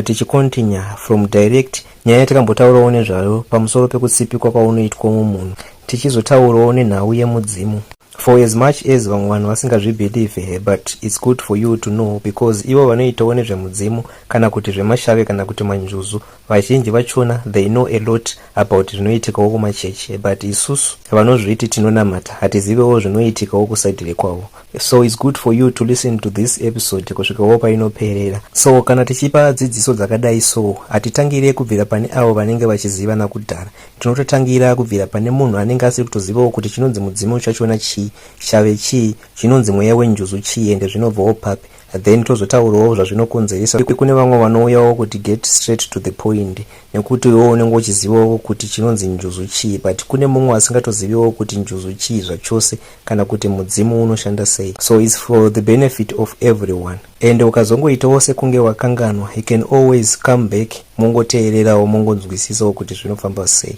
tichikontinya from direct nyaya yatakambotaurawo nezvayo pamusoro pekutsipikwa kwaunoitwa mumunhu, tichizotaurawo nenhau yemudzimu. For as much as vamwe vanhu vasingazvibhelieve, but it's good for you to know, because ivo vanoitawo nezvemudzimu kana kuti zvemashave kana kuti manjuzu, vazhinji vachona they know a lot about zvinoitikawo kumachechi, but isusu vanozviti tinonamata hatizivewo zvinoitikawo kusaidire kwavo. So it's good for you to listen to this episode kusvikawo painoperera. So kana tichipa dzidziso dzakadai so, hatitangire kubvira pane avo vanenge vachiziva nakudhara, tinototangira kubvira pane munhu anenge asiri kutozivawo kuti chinonzi mudzimu chachona chii, shave chii, chinonzi mweya wenjuzu chii, ende zvinobvawo papi, then tozotaurawo zvazvinokonzeresa. Kune vamwe vanouyawo kuti get straight to the point, nekuti iwo unenge uchizivawo kuti chinonzi njuzu chii, but kune mumwe asingatoziviwo kuti njuzu chii zvachose kana kuti mudzimu unoshanda sei. So it's for the benefit of everyone. And ukazongoitawo sekunge wakanganwa, you can always come back, mongoteererawo mongonzwisisawo kuti zvinofamba sei.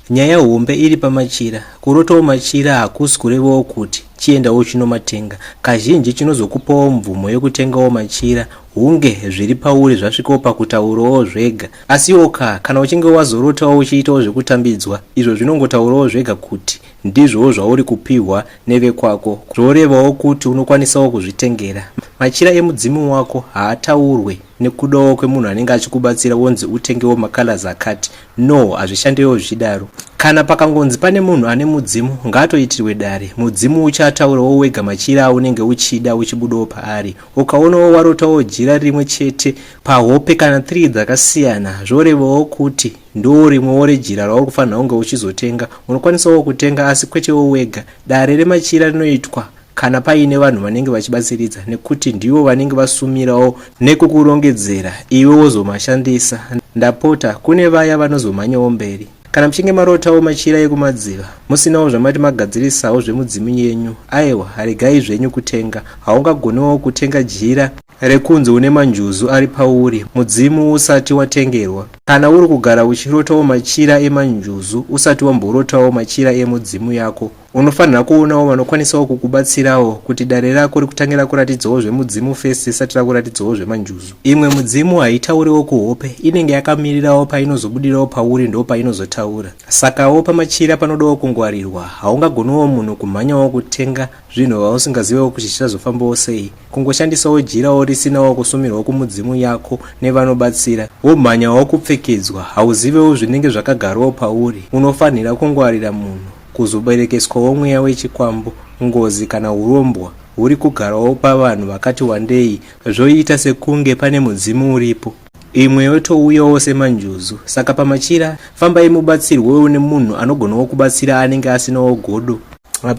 Nyaya hombe iri pamachira, kurotawo machira hakusi kurevawo kuti chiendawo chinomatenga. Kazhinji chinozokupawo mvumo yekutengawo machira hunge zviri pauri zvasvikawo pakutaurawo zvega. Asi oka kana uchinge wazorotawo uchiitawo zvekutambidzwa, izvo zvinongotaurawo zvega kuti ndizvowo zvauri kupihwa nevekwako, zvorevawo kuti unokwanisawo kuzvitengera. Machira emudzimu wako haataurwe nekudawo kwemunhu anenge achikubatsira wonzi utengewo makalazi akati. No, hazvishandiwo zvidaro. Kana pakangonzi pane munhu ane mudzimu, ngaatoitirwe dare. Mudzimu uchataurawo wega machira aunenge uchida uchibudawo paari. Ukaonawo warotawo jira rimwe chete pahope kana 3 dzakasiyana, zvorevawo kuti ndo rimwewo rejira rauri kufanira kunge uchizotenga. Unokwanisawo kutenga, asi kwetewo wega. Dare remachira rinoitwa kana paine vanhu vanenge vachibatsiridza, nekuti ndivo vanenge vasumirawo nekukurongedzera iwe wozomashandisa. Ndapota kune vaya vanozomanyawo mberi. Kana mchinge marotawo machira ekumadziva, musinawo zvamati magadzirisawo zvemudzimu yenyu, aiwa regai zvenyu kutenga. Haungagoniwo kutenga jira rekunzi une manjuzu ari pauri mudzimu usati watengerwa. Kana uri kugara uchirotawo machira emanjuzu usati wamborotawo machira emudzimu yako, unofanira kuonawo vanokwanisawo kukubatsirawo kuti dare rako rikutangira kuratidzawo zvemudzimu first isati rakuratidzawo zvemanjuzu. Imwe mudzimu haitauriwo kuhope, inenge yakamirirawo painozobudirawo pauri ndo painozotaura. Sakawo pamachira panodawo kungwarirwa. Haungagoniwo munhu kumhanyawo kutenga zvinhu vausingazivawo kuti chichazofambawo sei. Kungoshandisawo jirawo risinawo kusumirwa kumudzimu yako nevanobatsira, womhanyawo kupfekedzwa. Hauzivewo zvinenge zvakagarawo pauri. Unofanira kungwarira munhu, kuzoberekeswawo mweya wechikwambo, ngozi kana urombwa huri kugarawo pavanhu vakati wandei, zvoita sekunge pane mudzimu uripo. Imwe yotouyawo semanjuzu. Saka pamachira fambai mubatsirwewo nemunhu anogonawo kubatsira anenge asinawo godo.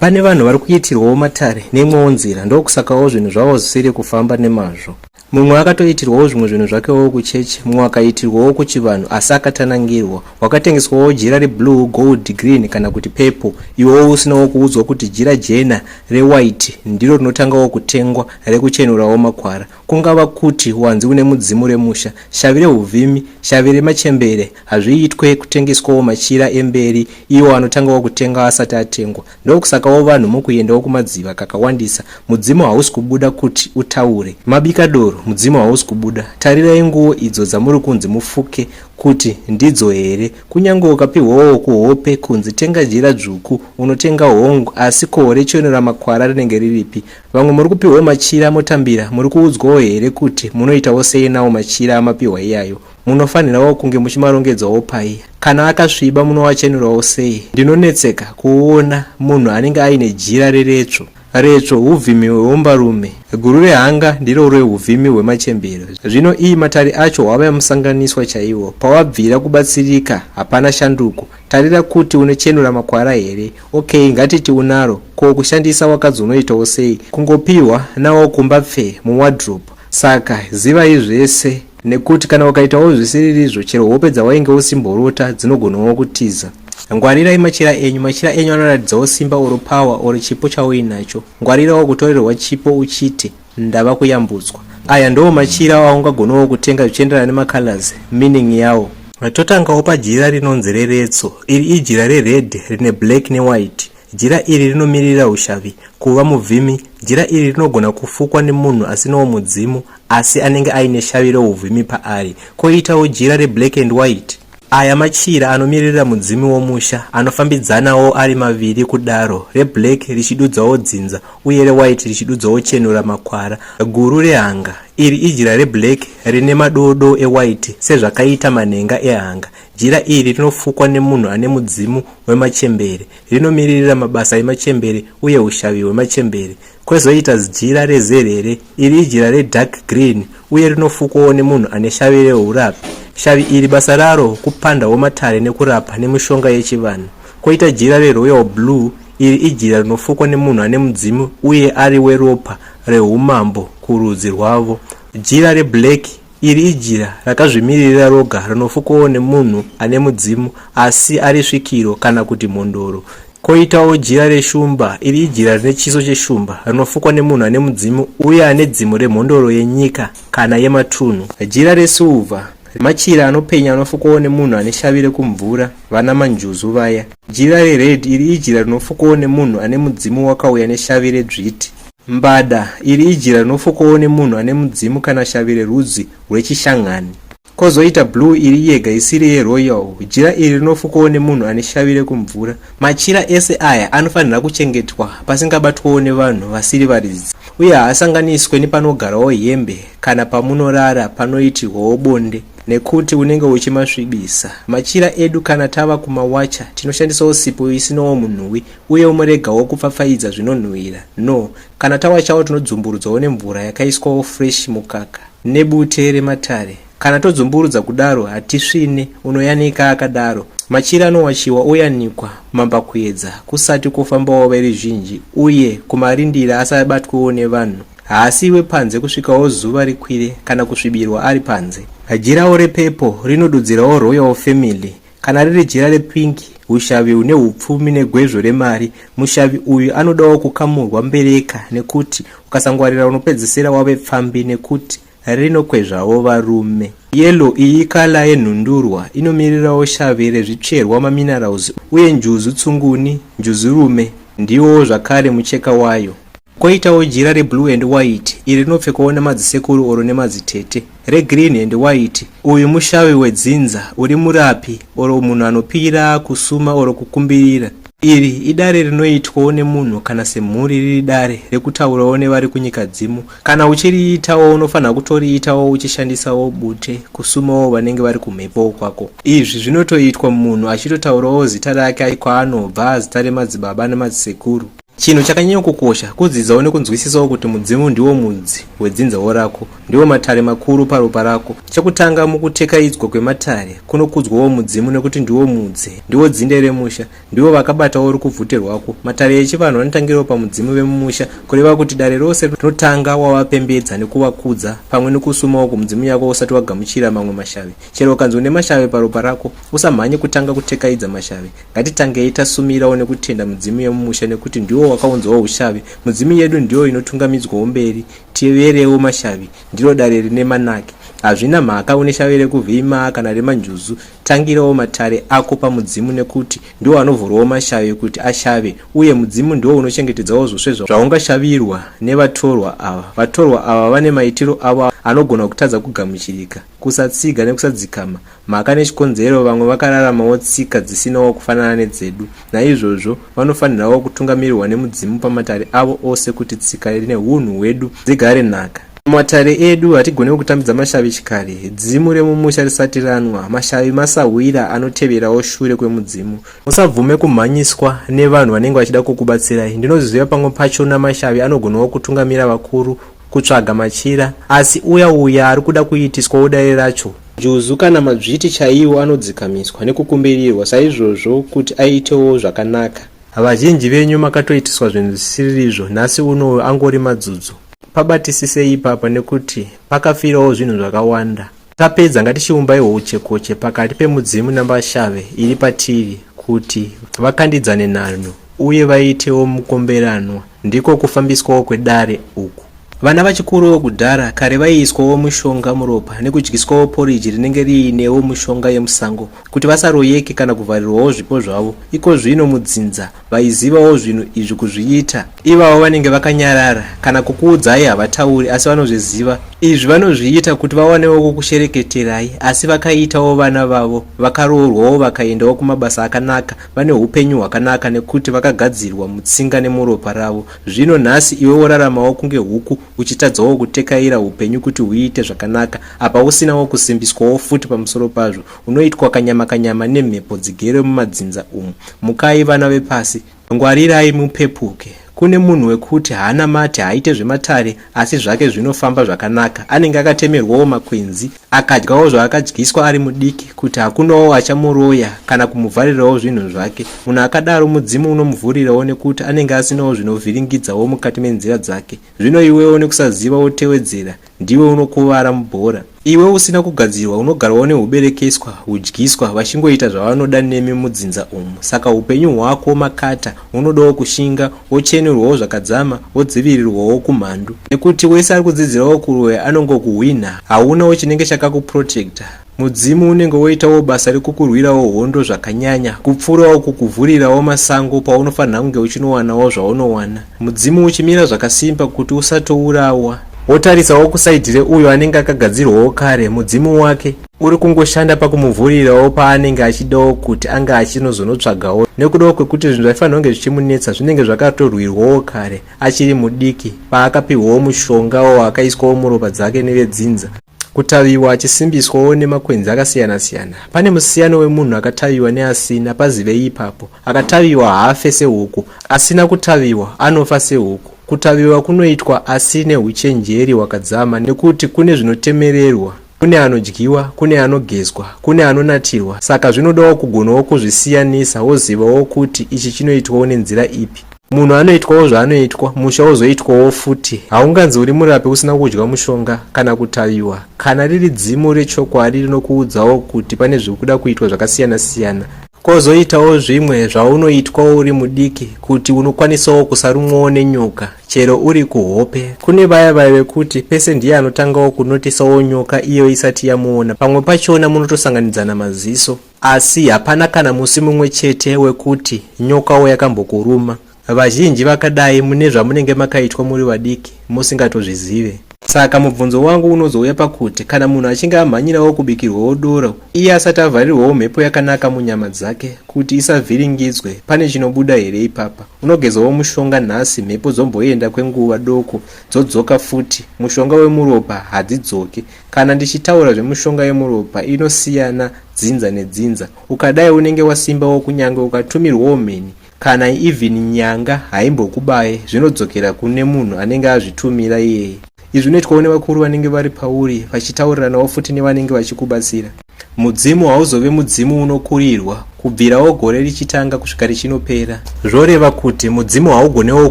Pane vanhu vari kuitirwawo matare nemwewo nzira, ndokusakawo zvinhu zvavo zvisiri kufamba nemazvo. Mumwe akatoitirwawo zvimwe zvinhu zvakewo kuchechi, mumwe akaitirwawo kuchivanhu asi akatanangirwa. Wakatengeswawo jira reblue, gold, green kana kuti purple, iwowo usinawo kuudzwa kuti jira jena rewhite ndiro rinotangawo kutengwa rekuchenurawo makwara. Kungava kuti wanzi une mudzimu remusha, shavi rehuvhimi, shavi remachembere, hazviitwe kutengeswawo machira emberi, iwo anotangawo kutenga asati atengwa. Ndokusakawo vanhu mukuendawo kumadziva kakawandisa, mudzimu hausi kubuda kuti utaure. Mabikadoro, mudzimu hausi kubuda. Tarirai nguo idzo dzamuri kunzi mufuke kuti ndidzo here. Kunyange ukapihwawo kuhope kunzi tenga jira dzvuku, unotenga hongu, asi koho rechenura makwara rinenge riripi? Vamwe muri kupihwa machira motambira, muri kuudzwawo here kuti munoitawo sei nawo machira amapihwa iyayo? Munofanirawo kunge muchimarongedzawo pai? Kana akasviba munowachenurawo sei? Ndinonetseka kuona munhu anenge aine jira reretsvo. Retsvo huvhimi hweombarume, guru rehanga ndiro rehuvhimi hwemachembero. Zvino iyi matari acho hwava musanganiswa chaiwo. Pawabvira kubatsirika hapana shanduko. Tarira kuti unochenura makwara here. Okay, ngatiti unaro, ko kushandisa wakazonoitawo sei? Kungopihwa nawo kumba pfe muwardrobe. Saka ziva izvese, nekuti kana ukaitawo zvisiririzvo, chero hope dzawainge usimborota dzinogonawo kutiza. Ngwarirai machira enyu. Machira enyu anoratidzawo simba oro power oro chipo chauinacho. Ngwarirawo kutorerwa chipo uchiti ndava kuyambudzwa. Aya ndo machira aungagonawo kutenga zvichienderana nemakalazi, meaning yawo. Totangawo pajira rinonzi reretso. Iri ijira rered rine black ne white. jira iri rinomirira ushavi, kuva muvhimi. Jira iri rinogona kufukwa nemunhu asinawo mudzimu asi anenge aine shavi reuvhimi paari. Koitawo jira reblack and white. Aya machira anomirira mudzimu womusha, anofambidzanawo ari maviri kudaro, reblack richidudzawo dzinza uye rewhite richidudzawo chenura makwara. Guru rehanga. Iri ijira reblack rine madodo ewhite sezvakaita manhenga ehanga. Jira iri rinofukwa nemunhu ane mudzimu wemachembere, rinomirira mabasa emachembere uye ushavi hwemachembere. Kwezoita jira rezerere. Iri ijira redark green uye rinofukwawo nemunhu ane shavi reurapi. Shavi iri basa raro kupandawo matare nekurapa nemishonga yechivanhu. Koita jira reroyal blue. Iri ijira rinofukwa nemunhu ane mudzimu uye ari weropa rehumambo kurudzi rwavo. Jira reblack. Iri ijira rakazvimirira roga rinofukwawo nemunhu ane mudzimu asi ari svikiro kana kuti mondoro. Koitawo jira reshumba. Iri ijira rine chiso cheshumba rinofukwa nemunhu ane mudzimu uye ane dzimu remhondoro yenyika kana yematunhu. Jira resilver. Machira anopenya anofukwawo nemunhu ane shavi rekumvura, vana manjuzu vaya. Jira rered. Iri ijira rinofukwawo nemunhu ane mudzimu wakauya neshavi redzviti. Mbada. Iri ijira rinofukwawo nemunhu ane mudzimu kana shavi rerudzi rwechishangani. Kozoita blue. Iri yega isiri yeroyal. Jira iri rinofukwawo nemunhu ane shavi rekumvura. Machira ese aya anofanira kuchengetwa pasingabatwawo nevanhu vasiri varidzi uye haasanganiswe nepanogarawo hembe kana pamunorara panoitirwawo bonde nekuti unenge uchimasvibisa. Machira edu kana tava kumawacha tinoshandisawo sipo isinawo munhuwi uye umoregawo kupfapfaidza zvinonhuhwira. No, kana tawachawo tinodzumburudzawo nemvura yakaiswawo fresh mukaka nebute rematare. Kana todzumburudza kudaro hatisvine unoyanika akadaro. Machira anowachiwa oyanikwa mambakuedza kusati kufambawo veruzhinji uye kumarindira asabatwawo nevanhu. Haasiwe panze kusvikawo zuva rikwire kana kusvibirwa ari panze. Jirawo repepo rinodudzirawo royal family. Kana riri jira repinki, ushavi hune hupfumi negwezvo remari. Mushavi uyu anodawo kukamurwa mbereka nekuti ukasangwarira unopedzisira wave pfambi nekuti rinokwezvawo varume. Yellow. Iyi kala yenhundurwa inomirirawo shavi rezvicherwa maminerals uye njuzu tsunguni, njuzurume ndiwo zvakare mucheka wayo. Koitawo jira reblue and white. Iri rinopfekwawo nemadzisekuru oro nemadzitete. Regreen and white. Uyu mushavi wedzinza uri murapi oro munhu anopira kusuma oro kukumbirira. Iri idare rinoitwawo nemunhu kana semhuri riri dare rekutaurawo nevari kunyika dzimu. Kana uchiriitawo unofanira kutoriitawo uchishandisawo bute kusumawo vanenge vari kumhepo kwako. Izvi zvinotoitwa munhu achitotaurawo zita rake kwaanobva, zita remadzibaba nemadzisekuru. Chinhu chakanyanya kukosha kudzidzawo nekunzwisisawo kuti mudzimu ndiwo mudzi wedzinzawo rako, ndiwo matare makuru paropa rako. Chekutanga mukutekaidzwa kwematare kunokudzwawo mudzimu nekuti ndiwo mudzi, ndiwo dzinde remusha, ndiwo vakabatawo rukubvute rwako. Matare echivanhu anotangirawo pamudzimu vemumusha, kureva kuti dare rose rinotanga wavapembedza nekuvakudza pamwe nekusumawo kumudzimu yako usati wagamuchira mamwe mashavi. Chero ukanzwa nemashavi paropa rako usamhanye kutanga kutekaidza mashavi. Ngatitangei tasumirawo nekutenda mudzimu yemumusha nekuti ndiwo wakaunzawo ushavi. Mudzimu yedu ndiyo inotungamidzwawo mberi. Tiverewo mashavi, ndiro dare rine manake. Hazvina mhaka une shavi rekuvhima kana remanjuzu. Tangirawo matare ako pamudzimu nekuti ndiwo anovhurawo mashavi kuti ashave uye mudzimu ndiwo unochengetedzawo zvosve zvaungashavirwa nevatorwa ava. Vatorwa ava vane maitiro avo anogona kutadza kugamuchirika, kusatsiga nekusadzikama. Mhaka nechikonzero vamwe vakararamawo tsika dzisinawo kufanana nedzedu. Naizvozvo vanofanirawo kutungamirirwa nemudzimu pamatare avo ose kuti tsika neunhu hwedu dzigare nhaka. Matare edu hatigone kutambidza mashavi chikare. Dzimu remumusha risati ranwa, mashavi masahwira anoteverawo shure kwemudzimu. Musabvume kumhanyiswa nevanhu vanenge vachida kukubatsirai. Ndinoziva pamwe pachona mashavi anogonawo kutungamira vakuru kutsvaga machira, asi uya ari kuda kuitiswawo dare racho. Njuzu kana madzviti chaiwo anodzikamiswa nekukumbirirwa saizvozvo kuti aitewo zvakanaka. Vazhinji venyu makatoitiswa zvinhu zvisiri izvo, nhasi uno angori madzudzu. Pabatisisei ipapa nekuti pakafirawo zvinhu zvakawanda. Tapedza ngatichiumbaiwo uchekoche pakati pemudzimu nambashave iri patiri kuti vakandidzane nhano uye vaitewo mukomberanwa, ndiko kufambiswawo kwedare uku. Vana vachikuru vokudhara kare vaiiswawo mushonga muropa nekudyiswawo poriji rinenge riinewo mushonga yemusango kuti vasaroyeke kana kuvharirwawo zvipo zvavo. Iko zvino mudzinza vaizivawo zvinhu izvi kuzviita. Ivavo vanenge vakanyarara, kana kukuudzai havatauri asi vanozviziva. Izvi vanozviita kuti vawanewo kukushereketerai, asi vakaitawo vana vavo, vakaroorwawo vakaendawo kumabasa akanaka, vane upenyu hwakanaka nekuti vakagadzirwa mutsinga nemuropa ravo. Zvino nhasi iwe woraramawo kunge huku uchitadzawo kutekaira upenyu kuti huite zvakanaka, apa usinawo kusimbiswawo futi pamusoro pazvo. Unoitwa kanyama nemhepo dzigere mumadzinza umu. Mukai vana vepasi, ngwarirai mupepuke. Kune munhu wekuti haana mate, haite zvematare, asi zvake zvinofamba zvakanaka. Anenge akatemerwawo makwenzi, akadyawo zvaakadyiswa ari mudiki, kuti hakunawo achamuroya kana kumuvharirawo zvinhu zvake. Munhu akadaro mudzimu unomuvhurirawo nekuti anenge asinawo zvinovhiringidzawo mukati menzira dzake. Zvino iwewo nekusaziva wotewedzera, ndiwe unokuvara mubhora. Iwe usina kugadzirwa unogarawo neuberekeswa, hudyiswa, vachingoita zvavanoda nemi mudzinza umu. Saka upenyu hwako makata, unodawo kushinga, wochenerwawo zvakadzama, wodzivirirwawo kumhandu. Nekuti wese ari kudzidzirawo kuroya anongokuhwina, haunawo chinenge chakakuprotecta. Mudzimu unenge woitawo basa rekukurwirawo hondo zvakanyanya, kupfurawo kukuvhurirawo masango paunofanira kunge uchinowanawo zvaunowana. Mudzimu uchimira zvakasimba kuti usatourawa. Wotarisawo kusaidhire uyo anenge akagadzirwawo kare. Mudzimu wake uri kungoshanda pakumuvhurirawo paanenge achidawo kuti anga achinozonotsvagawo, nekudawo kwekuti zvinhu zvaifanira kunge zvichimunetsa zvinenge zvakatorwirwawo kare achiri mudiki, paakapihwawo mushongawo akaiswawo muropa dzake nevedzinza. Kutaviwa achisimbiswawo nemakwenzi akasiyana-siyana. Pane musiyano wemunhu akataviwa neasina, pazive ipapo. Akataviwa haafe sehuku, asina kutaviwa anofa sehuku. Kutaviwa kunoitwa asi nehuchenjeri hwakadzama, nekuti kune zvinotemererwa, kune anodyiwa, kune anogezwa, kune anonatirwa. Saka zvinodawo kugonawo kuzvisiyanisa, wozivawo kuti ichi chinoitwawo nenzira ipi. Munhu anoitwawo zvaanoitwa, musha wozoitwawo futi. Haunganzi uri murapi usina kudya mushonga kana kutaviwa. Kana riri dzimu rechokwadi rinokuudzawo kuti pane zviri kuda kuitwa zvakasiyana-siyana. Kozoitawo zvimwe zvaunoitwawo uri mudiki kuti unokwanisawo kusarumwawo nenyoka chero uri kuhope. Kune vaya vekuti pese ndiye anotangawo kunotisawo nyoka iyo isati yamuona. Pamwe pachona munotosanganidzana maziso, asi hapana kana musi mumwe chete wekuti nyokawo yakambokuruma. Vazhinji vakadai mune zvamunenge makaitwa muri vadiki musingatozvizive. Saka mubvunzo wangu unozouya pakuti kana munhu achinge amhanyirawo kubikirwawo doro, iye asati avharirwawo mhepo yakanaka munyama dzake kuti isavhiringidzwe, pane chinobuda here ipapa? Unogezawo mushonga nhasi, mhepo dzomboenda kwenguva doko dzodzoka futi. Mushonga wemuropa hadzidzoki. Kana ndichitaura zvemushonga yemuropa inosiyana dzinza nedzinza. Ukadai unenge wasimbawo kunyange ukatumirwawo mheni kana even nyanga haimbokubaye, zvinodzokera kune munhu anenge azvitumira iyeye. Izvi zvinoitwawo nevakuru vanenge vari pauri, vachitauriranawo futi nevanenge vachikubatsira. Mudzimu hauzove mudzimu unokurirwa kubvirawo gore richitanga kusvika richinopera. Zvoreva kuti mudzimu haugonewo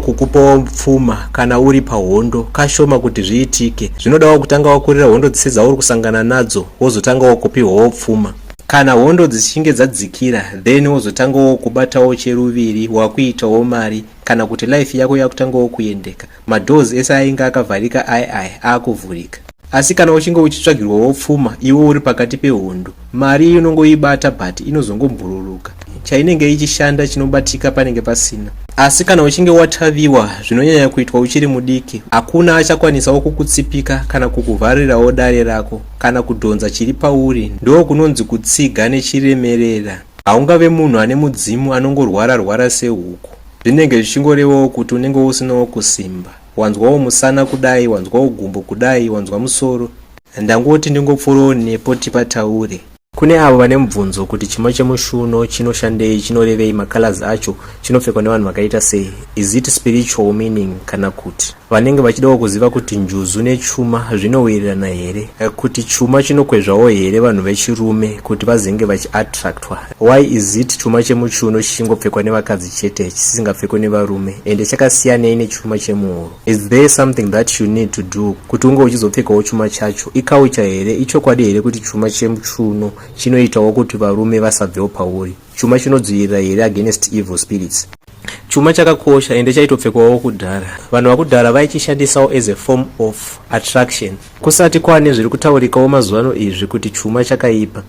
kukupawo pfuma kana uri pahondo. Kashoma kuti zviitike. Zvinodawo kutanga wakurira hondo dzese dzauri kusangana nadzo, wozotanga kupihwawo pfuma. Kana hondo dzichinge dzadzikira, then wozotangawo kubatawo cheruviri, wakuitawo mari, kana kuti life yako yakutangawo kuendeka. Madoors ese ainge akavharika akuvhurika. Asi kana uchinge uchitsvagirwawo pfuma, iwe uri pakati pehondo, mari inongoibata but inozongombururuka. Chainenge ichishanda chinobatika panenge pasina. Asi kana uchinge wataviwa, zvinonyanya kuitwa uchiri mudiki, hakuna achakwanisawo kukutsipika kana kukuvharirawo dare rako, kana kudhonza chiri pauri. Ndo kunonzi kutsiga nechiremerera. Haungave munhu ane mudzimu anongorwara sehuku. Zvinenge zvichingorevawo kuti unenge usinawo kusimba. Wanzwawo musana kudai, wanzwawo gumbo kudai, wanzwa musoro. Ndangoti ndingopfuurawo nepo tipataure. Kune avo vane mubvunzo kuti chuma chemushuno chinoshandei, chinorevei, makalazi acho, chinopfekwa nevanhu vakaita sei? Is it spiritual meaning kana kuti? Vanenge vachidawo kuziva kuti njuzu nechuma zvinowirirana here, kuti chuma chinokwezvawo here vanhu vechirume kuti vazenge vachiattractwa. Why is it chuma chemushuno chichingopfekwa nevakadzi chete chisingapfekwa nevarume, ende chakasiyanei nechuma chemuhuro? Is there something that you need to do kuti unge uchizopfekawo chuma chacho? Ikaucha here, ichokwadi here kuti chuma chemushuno chinoitawo kuti varume vasabvewo pauri? Chuma chinodzivirira here against evil spirits? chuma chakakosha ende chaitopfekwawo kudhara. Vanhu vakudhara vaichishandisawo as a form of attraction. Kusati kwane zviri kutaurikawo mazuwano izvi kuti chuma chakaipa.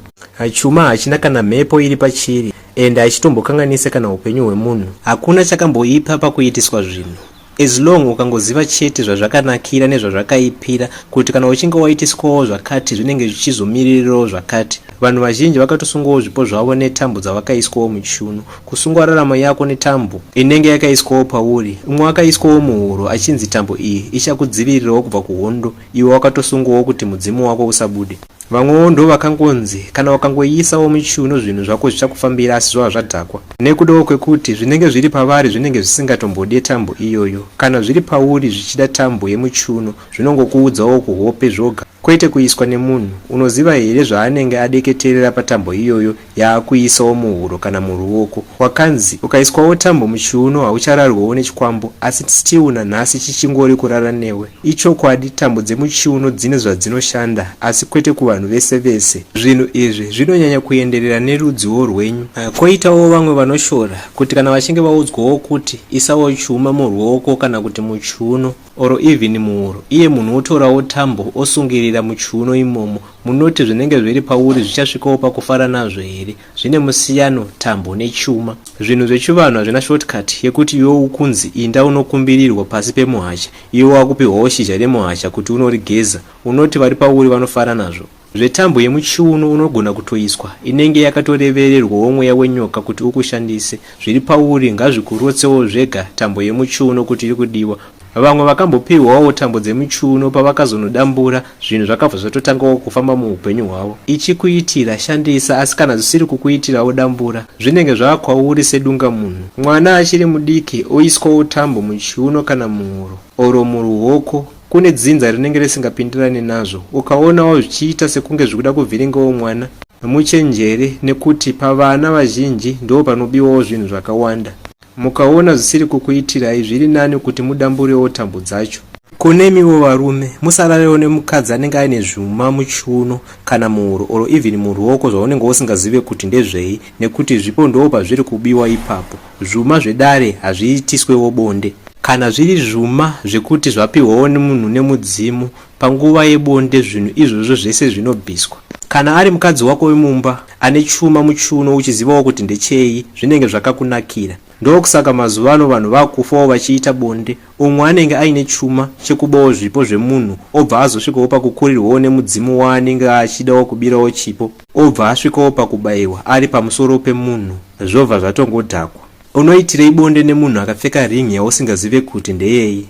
Chuma hachina kana mhepo iri pachiri ende hachitombokanganise kana upenyu hwemunhu. Hakuna chakamboipa pakuitiswa zvinhu. As long ukangoziva chete zvazvakanakira nezvazvakaipira kuti kana uchinge waitiswawo zvakati zvinenge zvichizomirirawo zvakati. Vanhu vazhinji vakatosungawo zvipo zvavo netambo dzavakaiswawo muchiuno. Kusungwa raramo yako netambo inenge yakaiswawo pauri. Umwe akaiswawo muhuro achinzi tambo iyi ichakudzivirirawo kubva kuhondo, iwe wakatosungawo kuti mudzimu wako usabude. Vamwewo ndo vakangonzi kana wakangoisawo muchiuno zvinhu zvako zvichakufambira asi zvava zvadhakwa. Nekudawo kwekuti zvinenge zviri pavari zvinenge zvisingatombode tambo iyoyo. Kana zviri pauri zvichida tambo yemuchiuno zvinongokuudzawo kuhope zvoga. Kwete kuiswa nemunhu. Unoziva here zvaanenge adeketerera patambo iyoyo yaakuisawo muhuro kana muruoko. Wakanzi ukaiswawo tambo muchiuno hauchararwawo nechikwambo asi still nanhasi chichingori kurara newe. Ichokwadi tambo dzemuchiuno dzine zvadzinoshanda asi kwete kuvanhu vese vese. Zvinhu izvi zvinonyanya kuenderera nerudziwo rwenyu. Koitawo vamwe vanoshora kuti kana vachinge vaudzwawo kuti isawo chuma muruoko kana kuti muchiuno oro even muhuro, iye munhu otorawo tambo osungirira muchiuno imomo. Munoti zvinenge zviri pauri zvichasvikawo pakufara nazvo here? Zvine musiyano tambo nechuma. Zvinhu zvechivanhu hazvina shortcut yekuti iwe ukunzi inda unokumbirirwa pasi pemuhacha, iwe wakupiwawo shizha remuhacha kuti unorigeza. Unoti vari pauri vanofara nazvo. Zvetambo yemuchiuno unogona kutoiswa inenge yakatorevererwawo mweya wenyoka kuti ukushandise. Zviri pauri ngazvikurotsewo zvega tambo yemuchiuno kuti iri kudiwa. Vamwe vakambopiwawo tambo dzemuchiuno pavakazonodambura zvinhu zvakabva zvatotangawo kufamba muupenyu hwavo. Ichikuitira shandisa asi kana zvisiri kukuitirawo dambura zvinenge zvakwauri sedunga munhu. Mwana achiri mudiki oiswawo tambo muchiuno kana muhuro oro muruoko kune dzinza rinenge risingapindirani nazvo. Ukaonawo zvichiita sekunge zvikuda kuvhiringawo mwana, muchenjere nekuti pavana vazhinji ndo panobiwawo zvinhu zvakawanda. Mukaona zvisiri kukuitirai zviri nani kuti mudamburewo tambo dzacho. Kunemiwo varume musararewo nemukadzi anenge aine zvuma muchiuno kana muhuro oro even muruoko zvaunenge usingazive kuti ndezvei nekuti zvipo ndo pazviri kubiwa ipapo. Zvuma zvedare hazviitiswewo bonde. Kana zviri zvuma zvekuti zvapiwawo nemunhu nemudzimu panguva yebonde zvinhu izvozvo zvese zvinobviswa. Kana ari mukadzi wako wemumba ane chuma muchiuno uchizivawo kuti ndechei zvinenge zvakakunakira. Ndokusaka mazuvano vanhu vakufawo vachiita bonde. Umwe anenge aine chuma chekubawo zvipo zvemunhu obva azosvikawo pakukurirwawo nemudzimu waanenge achidawo kubirawo chipo obva asvikawo pakubayiwa ari pamusoro pemunhu. Zvobva zvatongodhakwa. Unoitirei bonde nemunhu akapfeka ringi yausingazive kuti ndeyei?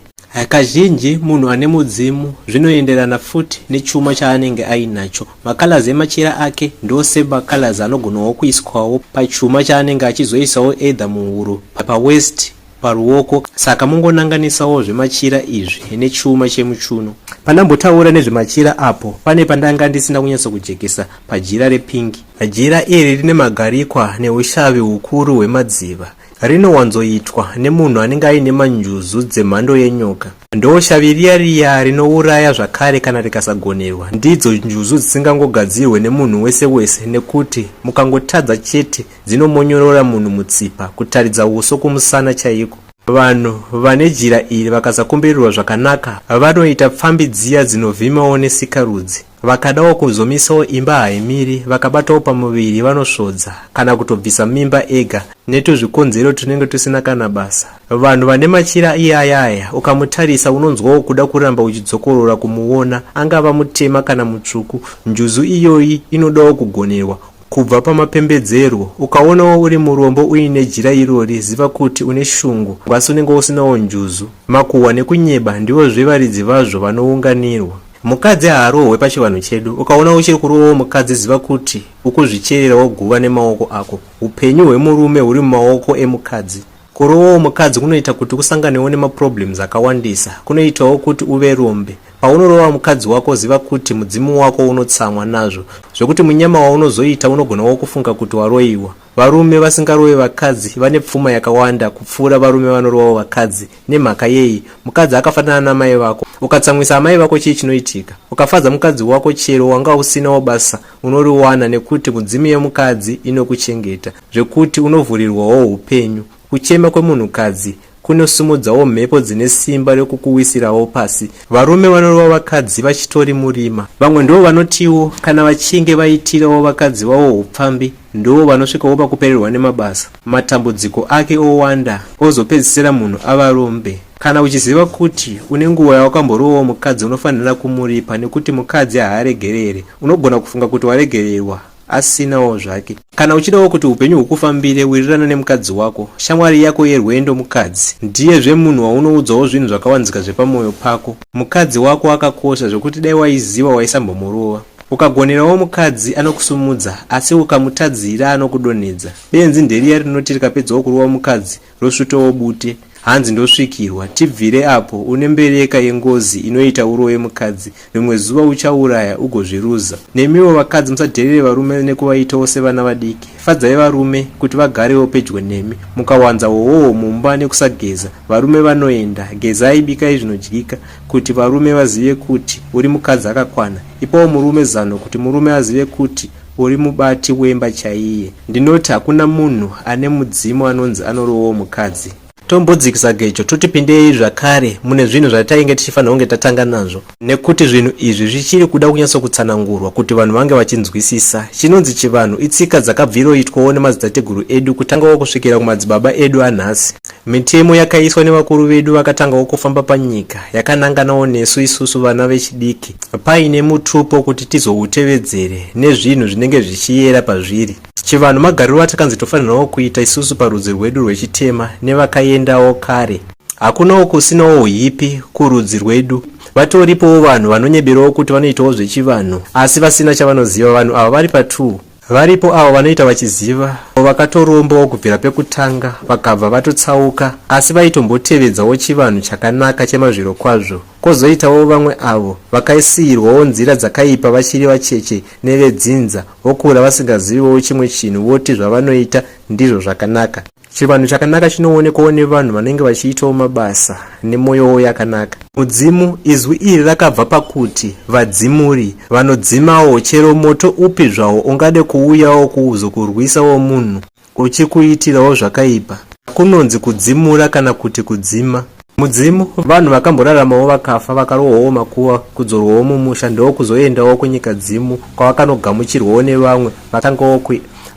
Kazhinji munhu ane mudzimu zvinoenderana futi nechuma chaanenge ainacho. Makalazi emachira ake ndose makalazi anogonawo kuiswawo pachuma chaanenge achizoisawo either muhuro, pawest, paruoko. Saka mungonanganisawo zvemachira izvi nechuma chemuchiuno. Pandambotaura nezvemachira apo pane pandanga ndisina kunyatsa kujekesa pajira repingi. Jira iri rine magarikwa neushavi hukuru hwemadziva. Rinowanzoitwa nemunhu anenge aine manjuzu dzemhando yenyoka. Ndoshavi riya rinouraya zvakare kana rikasagonerwa. Ndidzo njuzu dzisingangogadzirwe nemunhu wese wese nekuti mukangotadza chete dzinomonyorora munhu mutsipa kutaridza uso kumusana chaiko. Vanhu vane jira iri vakasakombererwa zvakanaka vanoita pfambi dziya dzinovhimawo nesikarudzi. Vakadawo kuzomisawo imba haimiri vakabatawo pamuviri vanosvodza kana kutobvisa mimba ega netuzvikonzero tunenge tusina kana basa. Vanhu vane machira iyaya ukamutarisa unonzwawo kuda kuramba uchidzokorora kumuona, angava mutema kana mutsvuku. Njuzu iyoyi inodawo kugonerwa kubva pamapembedzero. Ukaonawo uri murombo uine jira irori ziva kuti une shungu asi unenge usinawo njuzu. Makuhwa nekunyeba ndiwo zvevaridzi vazvo vanounganirwa. Mukadzi haarohwe pachivanhu chedu. Ukaona uchiri kurohwa mukadzi ziva kuti ukuzvichererawo guva nemaoko ako. Upenyu hwemurume huri mumaoko emukadzi. Kurohwa mukadzi kunoita kuti kusanganewo nemaproblems akawandisa. Kunoitawo kuti uve rombe. Paunorova mukadzi wako ziva kuti mudzimu wako unotsamwa nazvo, zvekuti munyama waunozoita unogonawo kufunga kuti waroiwa. Varume vasingarove vakadzi vane pfuma yakawanda kupfuura varume vanorovawo vakadzi. Nemhaka yei? Mukadzi akafanana namai vako. Ukatsamwisa amai vako chii chinoitika? Ukafadza mukadzi wako chero wanga usinawo basa unoriwana nekuti mudzimu yemukadzi inokuchengeta, zvekuti unovhurirwawo upenyu. kuchema kwemunhukadzi kunosumudzawo mhepo dzine simba rekukuwisirawo pasi. Varume vanorova vakadzi vachitori murima. Vamwe ndivo vanotiwo kana vachinge vaitirawo vakadzi vavo upfambi ndivo vanosvikawo pakupererwa nemabasa. Matambudziko ake owanda ozopedzisira munhu ava rombe. Kana uchiziva kuti une nguva yawakamborovawo mukadzi unofanira kumuripa nekuti mukadzi haaregerere, unogona kufunga kuti waregererwa asinawo zvake. Kana uchidawo kuti upenyu hukufambire, wirirana nemukadzi wako. Shamwari yako yerwendo mukadzi ndiyezve munhu waunoudzawo zvinhu zvakawanzika zvepamwoyo pako. Mukadzi wako akakosha zvokuti dai waiziva waisambomurova. Ukagonerawo mukadzi anokusumudza asi ukamutadzira anokudonhedza. Benzi nderiya rinoti rikapedzawo kurova mukadzi rosvitowo bute. Hanzi ndosvikirwa, tibvire apo une mbereka yengozi inoita urove mukadzi. Rimwe zuva uchauraya ugozviruza. Nemiwo vakadzi musadherere varume nekuvaitawo sevana vadiki. Fadzai varume kuti vagarewo pedyo nemi. Mukawanza hoho mumba nekusageza, varume vanoenda. Gezai, bikai zvinodyika kuti varume vazive kuti uri mukadzi akakwana. Ipawo murume zano kuti murume azive kuti uri mubati wemba chaiye. Ndinoti hakuna munhu ane mudzimu anonzi anorovawo mukadzi. Tombodzikisa gecho totipindei zvakare mune zvinhu zvatainge tichifanira kunge tatanga nazvo, nekuti zvinhu izvi zvichiri kuda kunyatso kutsanangurwa kuti vanhu vange vachinzwisisa. Chinonzi chivanhu itsika dzakabviroitwawo nemadzitateguru edu kutangawo kusvikira kumadzibaba edu anhasi. Mitemo yakaiswa nevakuru vedu vakatangawo kufamba panyika yakananganawo nesu isusu vana vechidiki, paine mutupo kuti tizoutevedzere nezvinhu zvinenge zvichiyera pazviri. Chivanhu magariro atakanzi tofanirawo kuita isusu parudzi rwedu rwechitema nevakaendawo kare. Hakunawo kusinawo hipi kurudzi rwedu. Vatoripowo vanhu vanonyeberawo kuti vanoitawo zvechivanhu asi vasina chavanoziva. Vanhu ava vari patu. Varipo avo vanoita vachiziva, vakatorombawo kubvira pekutanga vakabva vatotsauka asi vaitombotevedzawo chivanhu chakanaka chemazviro kwazvo. Kozoitawo vamwe avo vakaisiyirwawo nzira dzakaipa vachiri vacheche nevedzinza, vokura vasingaziviwo chimwe chinhu voti zvavanoita ndizvo zvakanaka. Chivanhu chakanaka chinoonekwawo nevanhu vanenge vachiitawo mabasa nemwoyo yakanaka. Mudzimu, izwi iri rakabva pakuti vadzimuri vanodzimawo chero moto upi zvawo ungade kuuyawo kuzokurwisawo munhu uchikuitirawo zvakaipa. Kunonzi kudzimura kana kuti kudzima. Mudzimu, vanhu vakamboraramawo vakafa vakarohwawo makuva kudzorwawo mumusha ndo kuzoendawo kunyika dzimu kwavakanogamuchirwawo nevamwe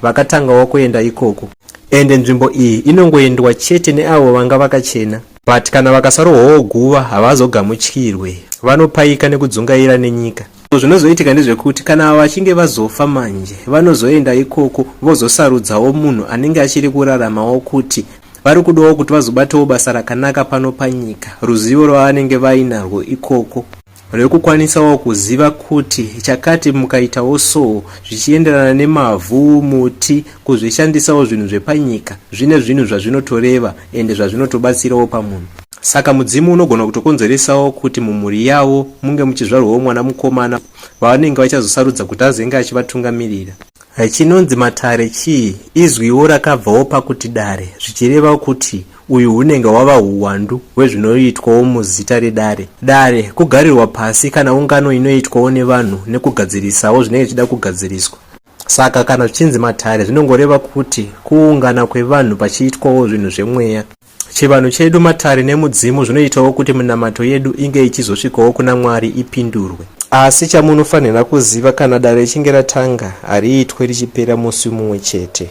vakatangawo kuenda ikoko. Ende nzvimbo iyi inongoendwa chete neavo vanga vakachena. But kana vakasarohwawo guva havazogamuchirwe, vanopaika nekudzungaira nenyika. Zvinozoitika ndezvekuti kana vachinge vazofa manje vanozoenda ikoko vozosarudzawo munhu anenge achiri kuraramawo kuti vari kudawo kuti vazobatawo basa rakanaka pano panyika. Ruzivo rwavanenge vainarwo ikoko rwekukwanisawo kuziva kuti chakati mukaitawo so zvichienderana nemavhu, muti, kuzvishandisawo zvinhu zvepanyika zvine zvinhu zvazvinotoreva ende zvazvinotobatsirawo pamunhu. Saka mudzimu unogona kutokonzeresawo kuti mumhuri yavo munge muchizvarwawo mwana mukomana vavanenge vachazosarudza kuti azenge achivatungamirira. Chinonzi matare chii? Izwiwo rakabvawo pakuti dare, zvichireva kuti uyu unenge wava uwandu hwezvinoitwawo muzita redare. Dare kugarirwa pasi kana ungano inoitwawo nevanhu nekugadzirisawo zvinenge zvichida kugadziriswa. Saka kana zvichinzi matare zvinongoreva kuti kuungana kwevanhu pachiitwawo zvinhu zvemweya. Chivanhu chedu matare nemudzimu zvinoitawo kuti minamato yedu inge ichizosvikawo kuna Mwari ipindurwe. Asi chamunofanira kuziva kana dare richinge ratanga hariitwe richipera musi mumwe chete.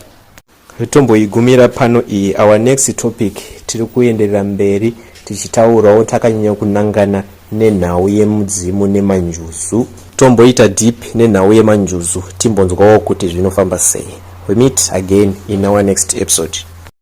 Tomboigumira pano iyi. Our next topic tiri kuenderera mberi tichitaurawo takanyanya kunangana nenhau yemudzimu nemanjuzu. Tomboita deep nenhau yemanjuzu timbonzwawo kuti zvinofamba sei. We meet again in our next episode.